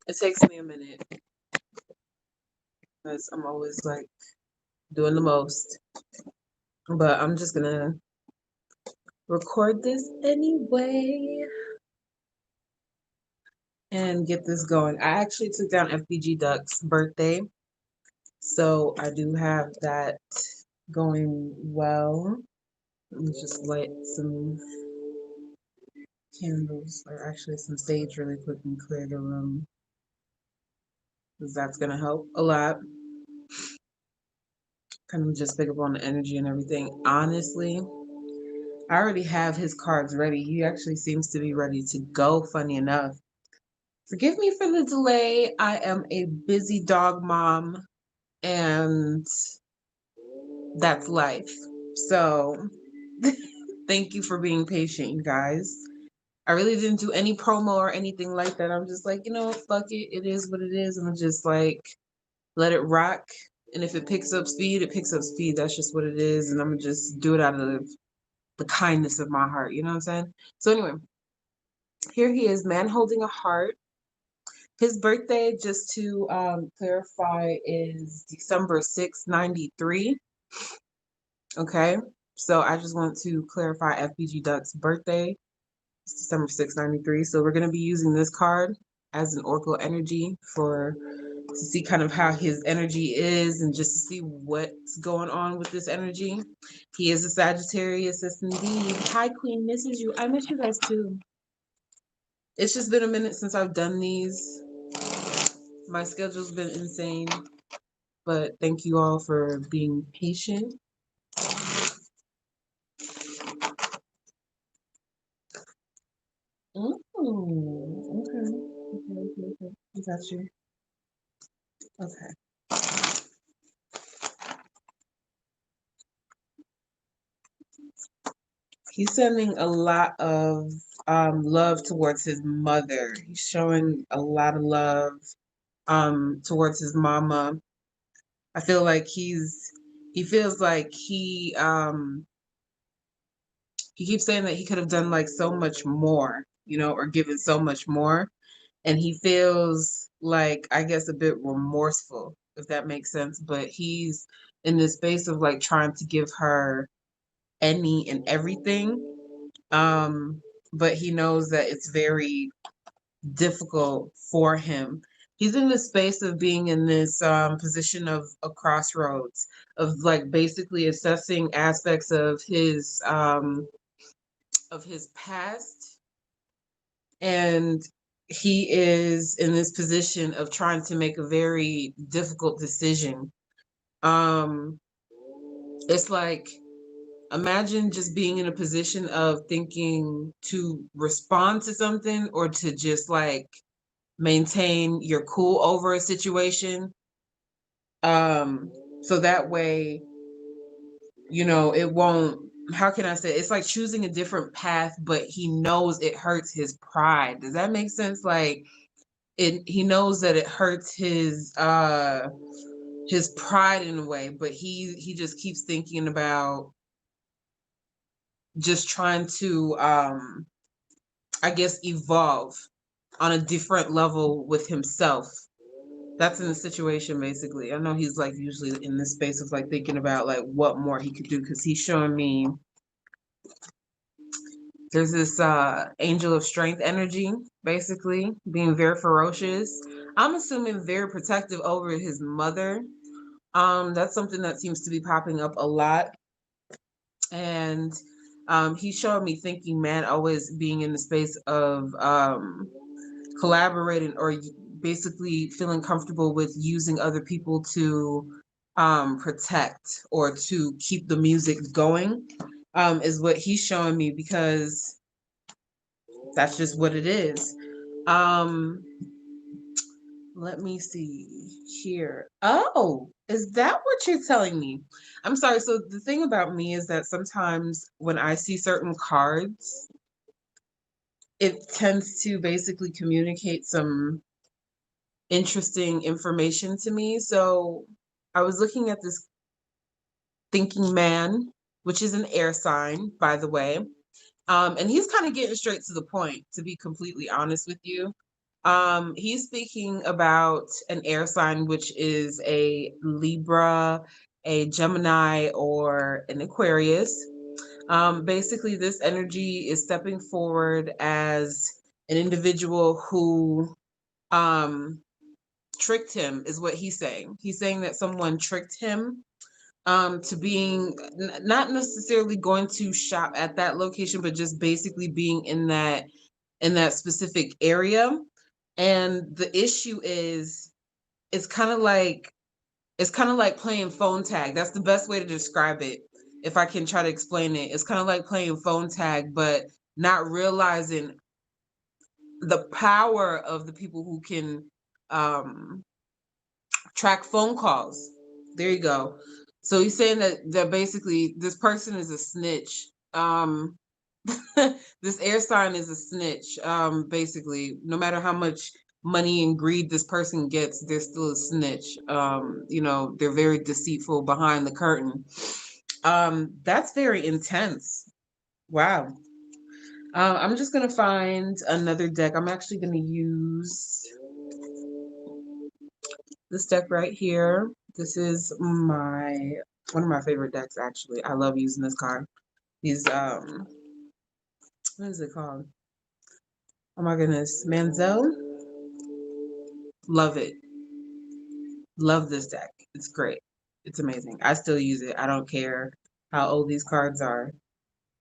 It takes me a minute because I'm always like doing the most. But I'm just gonna record this anyway and get this going. I actually took down FBGDUCK's birthday, so I do have that going well. Let me just light some candles, or actually some sage really quick and clear the room, because that's gonna help a lot. Kind of just pick up on the energy and everything. Honestly, I already have his cards ready. He actually seems to be ready to go, funny enough. Forgive me for the delay. I am a busy dog mom, and that's life. So thank you for being patient, you guys. I really didn't do any promo or anything like that. I'm just like, you know, fuck it. It is what it is. I'm just like, let it rock. And if it picks up speed, it picks up speed. That's just what it is. And I'm gonna just do it out of the kindness of my heart. You know what I'm saying? So anyway, here he is, man holding a heart. His birthday, just to clarify, is December 6th, 93. Okay. So I just want to clarify FBGDUCK's birthday. It's December 6th, 93. So we're going to be using this card as an oracle energy to see kind of how his energy is and just to see what's going on with this energy. He is a Sagittarius, yes indeed. Hi, Queen, misses you. I miss you guys too. It's just been a minute since I've done these. My schedule's been insane, but thank you all for being patient. Okay. I got you. Okay. He's sending a lot of love towards his mother. He's showing a lot of love towards his mama. I feel like he feels like he keeps saying that he could have done like so much more, you know, or given so much more. And he feels like, I guess, a bit remorseful, if that makes sense. But he's in this space of like trying to give her any and everything. But he knows that it's very difficult for him. He's in the space of being in this position of a crossroads, of like basically assessing aspects of his past, and he is in this position of trying to make a very difficult decision. Um, it's like, imagine just being in a position of thinking to respond to something or to just like maintain your cool over a situation. So that way, you know, it won't, how can I say, it's like choosing a different path, but he knows it hurts his pride. Does that make sense? Like he knows that it hurts his pride in a way, but he just keeps thinking about just trying to I guess evolve on a different level with himself. That's in the situation basically. I know he's like usually in this space of like thinking about like what more he could do, because he's showing me there's this angel of strength energy, basically being very ferocious. I'm assuming very protective over his mother. That's something that seems to be popping up a lot. And he showed me thinking, man, always being in the space of collaborating or basically feeling comfortable with using other people to protect or to keep the music going, is what he's showing me, because that's just what it is. Um, Let me see here. Oh, is that what you're telling me? I'm sorry. So the thing about me is that sometimes when I see certain cards, it tends to basically communicate some interesting information to me. So I was looking at this thinking man, which is an air sign, by the way. And he's kind of getting straight to the point, to be completely honest with you. He's speaking about an air sign, which is a Libra, a Gemini, or an Aquarius. Basically, this energy is stepping forward as an individual who tricked him, is what he's saying. He's saying that someone tricked him to being not necessarily going to shop at that location, but just basically being in that specific area. And the issue is, it's kind of like playing phone tag. That's the best way to describe it. If I can try to explain it, it's kind of like playing phone tag, but not realizing the power of the people who can um, track phone calls. There you go. So he's saying that basically this person is a snitch. This air sign is a snitch. Basically, no matter how much money and greed this person gets, they're still a snitch. They're very deceitful behind the curtain. That's very intense. Wow. I'm just gonna find another deck. I'm actually gonna use this deck right here. This is one of my favorite decks, actually. I love using this card. These what is it called? Oh my goodness, Manzel. Love it. Love this deck. It's great. It's amazing. I still use it. I don't care how old these cards are.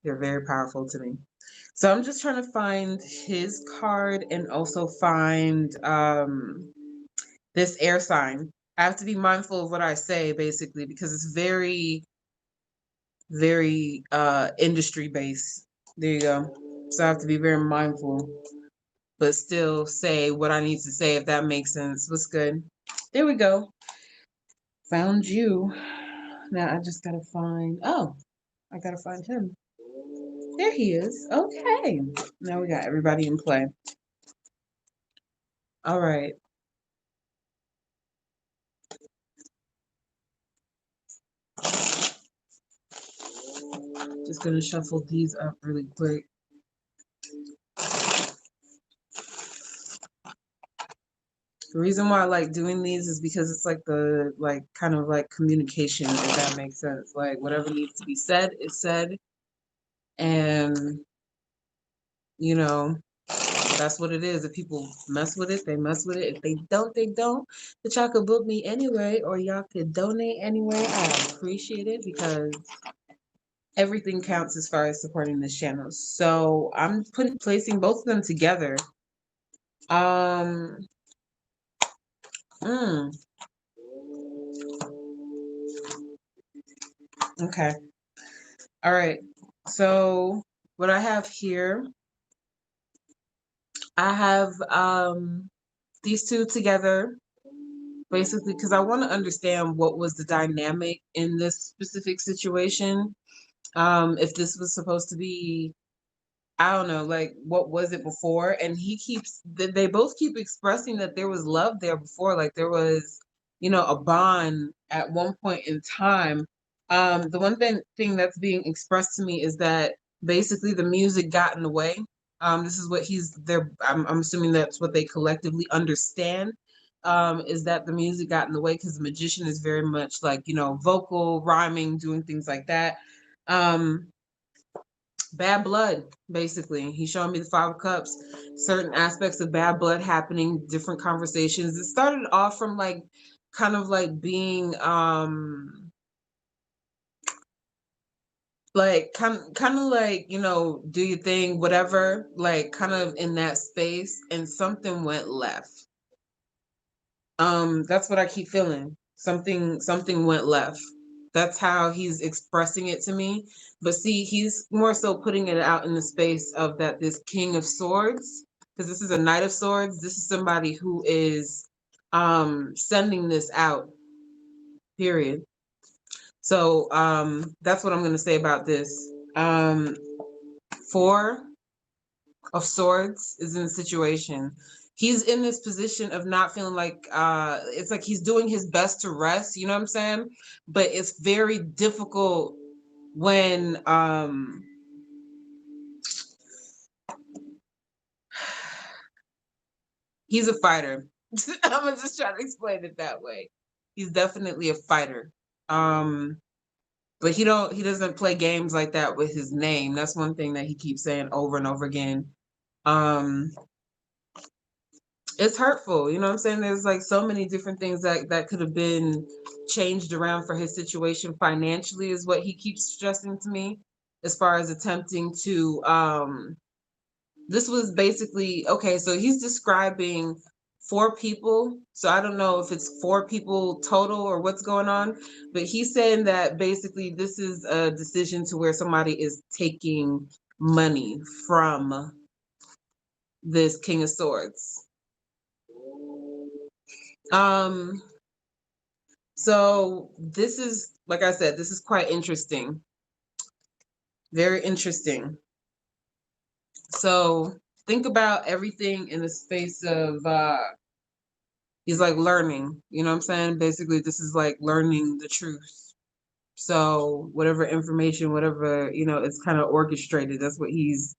They're very powerful to me. So I'm just trying to find his card and also find this air sign. I have to be mindful of what I say, basically, because it's very, very industry based. There you go. So I have to be very mindful, but still say what I need to say, if that makes sense. What's good? There we go. Found you. Now I just gotta find, oh, I gotta find him. There he is. Okay. Now we got everybody in play. All right. Just gonna shuffle these up really quick. The reason why I like doing these is because it's like kind of like communication, if that makes sense. Like whatever needs to be said is said. And, you know, that's what it is. If people mess with it, they mess with it. If they don't, they don't. But y'all could book me anyway, or y'all could donate anyway. I appreciate it because everything counts as far as supporting this channel. So I'm placing both of them together. Um, okay. All right. So what I have here, I have these two together basically because I want to understand what was the dynamic in this specific situation. If this was supposed to be, I don't know, like what was it before? And they both keep expressing that there was love there before, like there was, a bond at one point in time. The one thing that's being expressed to me is that basically the music got in the way. This is what he's there. I'm assuming that's what they collectively understand. Is that the music got in the way because the magician is very much like, vocal, rhyming, doing things like that. Bad blood, basically. He's showing me the Five of Cups, certain aspects of bad blood happening, different conversations. It started off from like kind of like being like kind of like, do your thing, whatever, like kind of in that space, and something went left. That's what I keep feeling. Something went left. That's how he's expressing it to me. But see, he's more so putting it out in the space of that this King of Swords, because this is a Knight of Swords. This is somebody who is sending this out, period. So that's what I'm gonna say about this. Four of Swords is in a situation. He's in this position of not feeling like it's like he's doing his best to rest, you know what I'm saying? But it's very difficult when He's a fighter. I'm gonna just try to explain it that way. He's definitely a fighter. But he doesn't play games like that with his name. That's one thing that he keeps saying over and over again. Um, it's hurtful, you know what I'm saying? There's like so many different things that could have been changed around for his situation financially, is what he keeps stressing to me, as far as attempting to this was basically okay, so he's describing four people. So I don't know if it's four people total or what's going on, but he's saying that basically this is a decision to where somebody is taking money from this King of Swords. Um, so this is, like I said, this is quite interesting. Very interesting. So think about everything in the space of he's like learning, you know what I'm saying? Basically, this is like learning the truth. So whatever information, whatever, you know, it's kind of orchestrated. That's what he's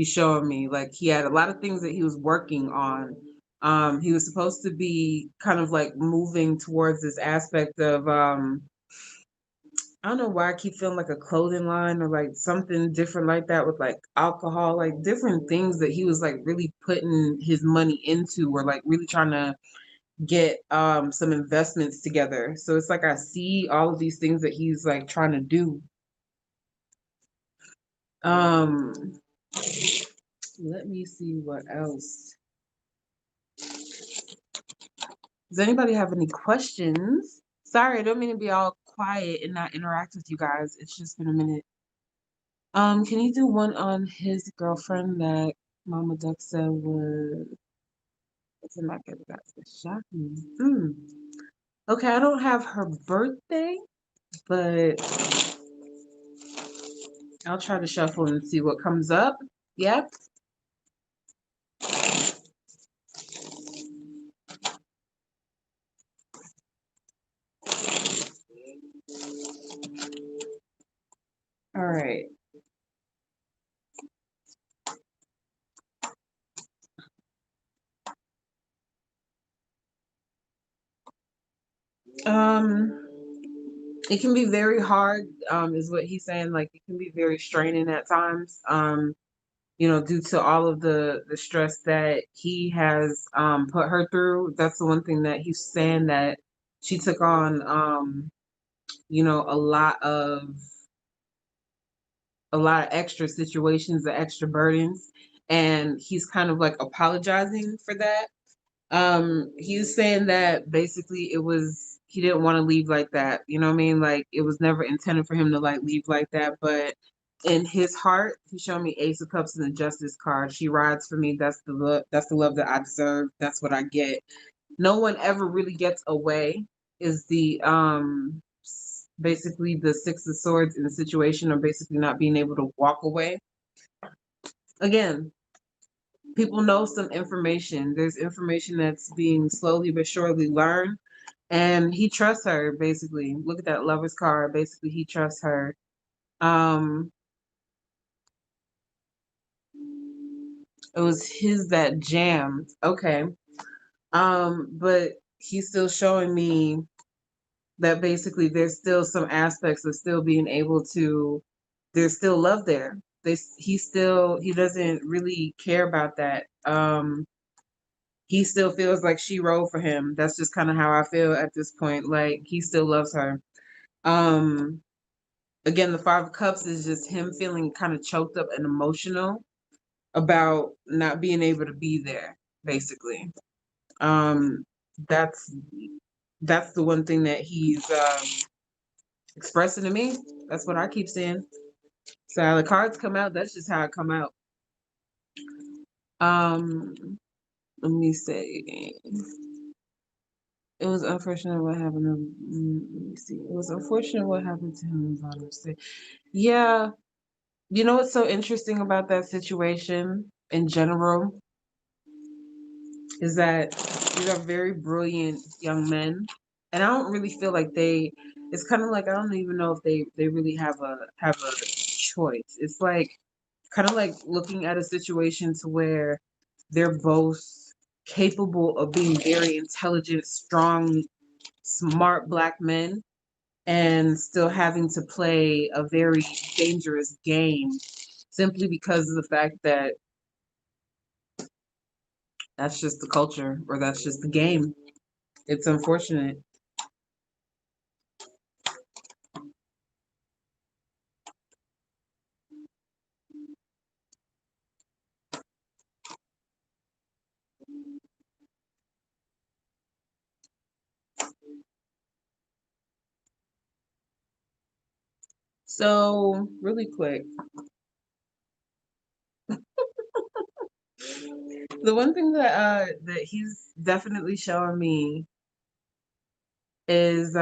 showing me. Like he had a lot of things that he was working on. He was supposed to be kind of like moving towards this aspect of I don't know why I keep feeling like a clothing line or like something different like that, with like alcohol, like different things that he was like really putting his money into, or like really trying to get some investments together. So it's like I see all of these things that he's like trying to do. Um let me see what else. Does anybody have any questions? Sorry, I don't mean to be all quiet and not interact with you guys. It's just been a minute. Can you do one on his girlfriend that Mama Duck said was it's not good, that's shocking. Okay, I don't have her birthday, but I'll try to shuffle and see what comes up. Yep. All right. Um, it can be very hard, is what he's saying. Like it can be very straining at times. You know, due to all of the stress that he has put her through. That's the one thing that he's saying, that she took on you know, a lot of extra situations, the extra burdens, and he's kind of like apologizing for that. He's saying that basically it was he didn't want to leave like that. You know what I mean? Like it was never intended for him to like leave like that, but in his heart, he showed me Ace of Cups and the Justice card. She rides for me. That's the love. That's the love that I deserve. That's what I get. No one ever really gets away. Is the basically the Six of Swords in the situation, or basically not being able to walk away. Again, people know some information. There's information that's being slowly but surely learned. And he trusts her, basically. Look at that Lover's card. Basically, he trusts her. Um, it was his that jammed. Okay. But he's still showing me that basically there's still some aspects of still being able to, there's still love there. He doesn't really care about that. He still feels like she rode for him. That's just kind of how I feel at this point. Like he still loves her. Um, again, the Five of Cups is just him feeling kind of choked up and emotional about not being able to be there, basically. Um, that's that's the one thing that he's expressing to me. That's what I keep saying. So how the cards come out, that's just how it come out. Um, let me say. It was unfortunate what happened to let me see. It was unfortunate what happened to him in Father's Day. Yeah. You know what's so interesting about that situation in general is that these are very brilliant young men. And I don't really feel like it's kind of like I don't even know if they really have a choice. It's like kind of like looking at a situation to where they're both capable of being very intelligent, strong, smart Black men, and still having to play a very dangerous game simply because of the fact that that's just the culture, or that's just the game. It's unfortunate. So, really quick, the one thing that he's definitely showing me is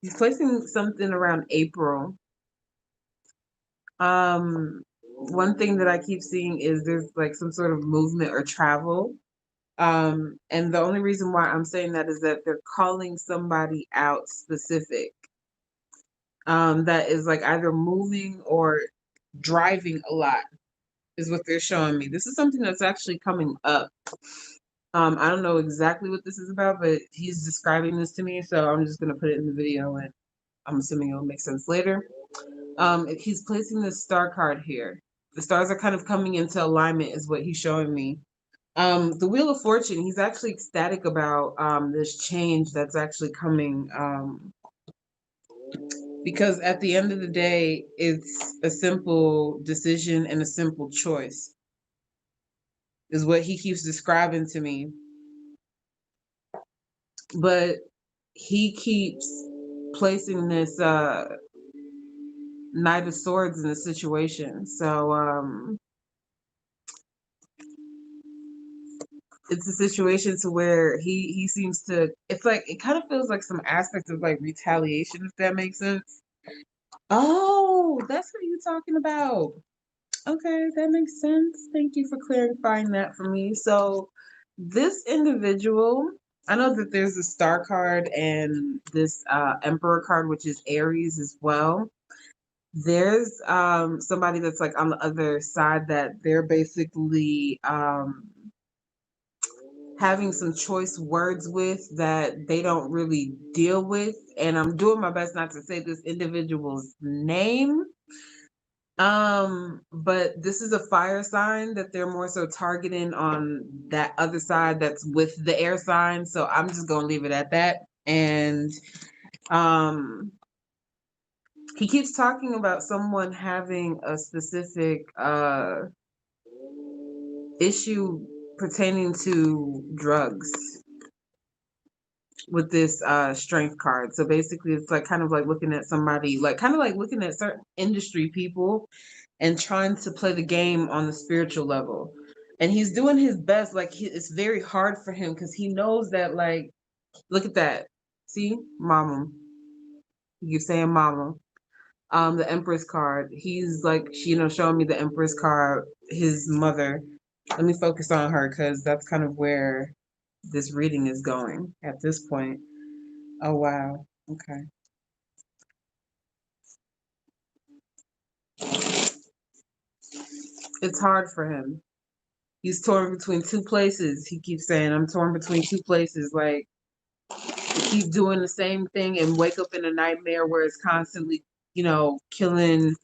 he's placing something around April. One thing that I keep seeing is there's like some sort of movement or travel. And the only reason why I'm saying that is that they're calling somebody out specific. That is like either moving or driving a lot is what they're showing me. This is something that's actually coming up. I don't know exactly what this is about, but he's describing this to me, so I'm just gonna put it in the video, and I'm assuming it'll make sense later. He's placing this star card here. The stars are kind of coming into alignment, is what he's showing me. The Wheel of Fortune, he's actually ecstatic about this change that's actually coming. Because at the end of the day, it's a simple decision and a simple choice, is what he keeps describing to me. But he keeps placing this Knight of Swords in the situation. So it's a situation to where he seems to, it's like it kind of feels like some aspects of like retaliation, if that makes sense. Oh, that's what you're talking about. Okay, that makes sense. Thank you for clarifying that for me. So this individual, I know that there's a star card and this emperor card, which is Aries as well. There's somebody that's like on the other side that they're basically having some choice words with that they don't really deal with. And I'm doing my best not to say this individual's name. But this is a fire sign that they're more so targeting on that other side that's with the air sign. So I'm just gonna leave it at that. And um he keeps talking about someone having a specific issue pertaining to drugs with this strength card. So basically it's like kind of like looking at somebody, like kind of like looking at certain industry people and trying to play the game on the spiritual level. And he's doing his best. Like it's very hard for him because he knows that, like, look at that. See, mama. You saying mama. The Empress card. He's like, showing me the Empress card, his mother. Let me focus on her because that's kind of where this reading is going at this point. Oh wow. Okay. It's hard for him. He's torn between two places. He keeps saying, I'm torn between two places. Like, keep doing the same thing and wake up in a nightmare where it's constantly, killing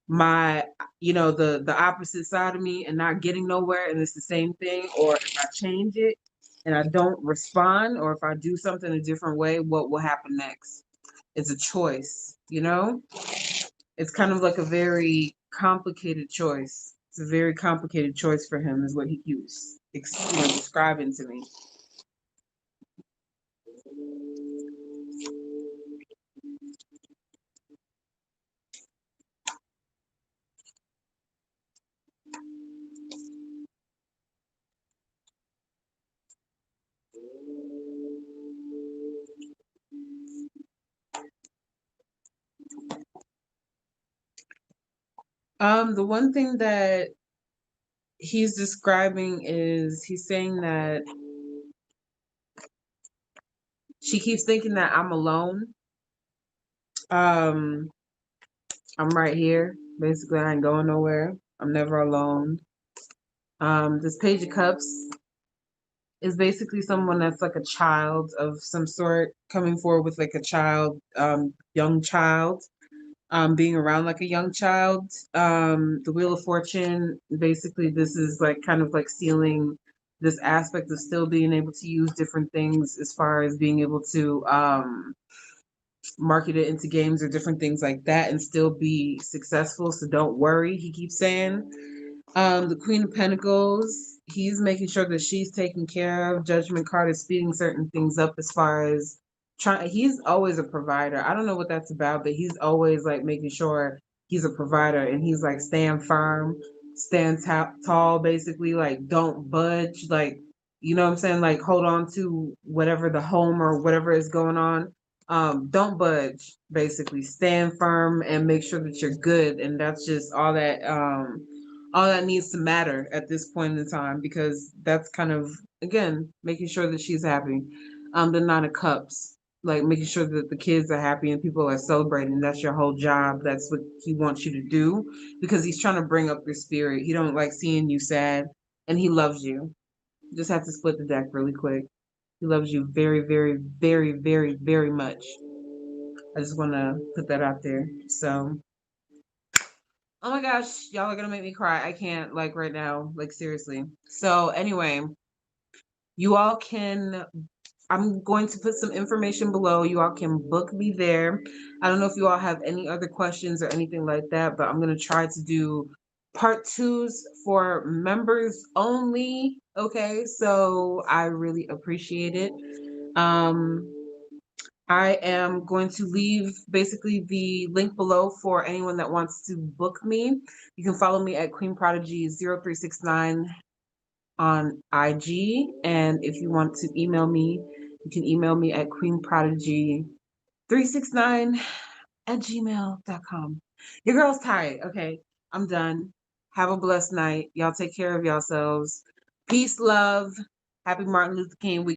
my, the opposite side of me and not getting nowhere. And it's the same thing. Or if I change it and I don't respond, or if I do something a different way, what will happen next? It's a choice. It's kind of like a very complicated choice. It's a very complicated choice for him, is what he keeps describing to me. The one thing that he's describing is he's saying that she keeps thinking that I'm alone. Um, I'm right here. Basically, I ain't going nowhere. I'm never alone. This Page of Cups is basically someone that's like a child of some sort coming forward with like a child, young child, being around like a young child. The Wheel of Fortune, basically, this is like kind of like sealing this aspect of still being able to use different things as far as being able to market it into games or different things like that and still be successful. So don't worry, he keeps saying. The Queen of Pentacles, he's making sure that she's taken care of. Judgment card is speeding certain things up as far as trying. He's always a provider. I don't know what that's about, but he's always like making sure he's a provider and he's like stand firm, stand tall, basically, like don't budge. Like, you know what I'm saying? Like hold on to whatever the home or whatever is going on. Don't budge, basically stand firm and make sure that you're good. And that's just all that needs to matter at this point in time, because that's kind of, again, making sure that she's happy. The Nine of Cups, like making sure that the kids are happy and people are celebrating. That's your whole job. That's what he wants you to do, because he's trying to bring up your spirit. He don't like seeing you sad, and he loves you. Just have to split the deck really quick. He loves you very, very, very, very, very much. I just want to put that out there. So, oh my gosh, y'all are gonna make me cry. I can't, like, right now, like, seriously. So anyway, you all can, I'm going to put some information below. You all can book me there. I don't know if you all have any other questions or anything like that, but I'm gonna try to do part twos for members only. Okay, so I really appreciate it. Um, I am going to leave basically the link below for anyone that wants to book me. You can follow me at Queen Prodigy 0369 on IG. And if you want to email me, you can email me at queenprodigy369 at gmail.com. Your girl's tired. Okay, I'm done. Have a blessed night. Y'all take care of yourselves. Peace, love. Happy Martin Luther King week.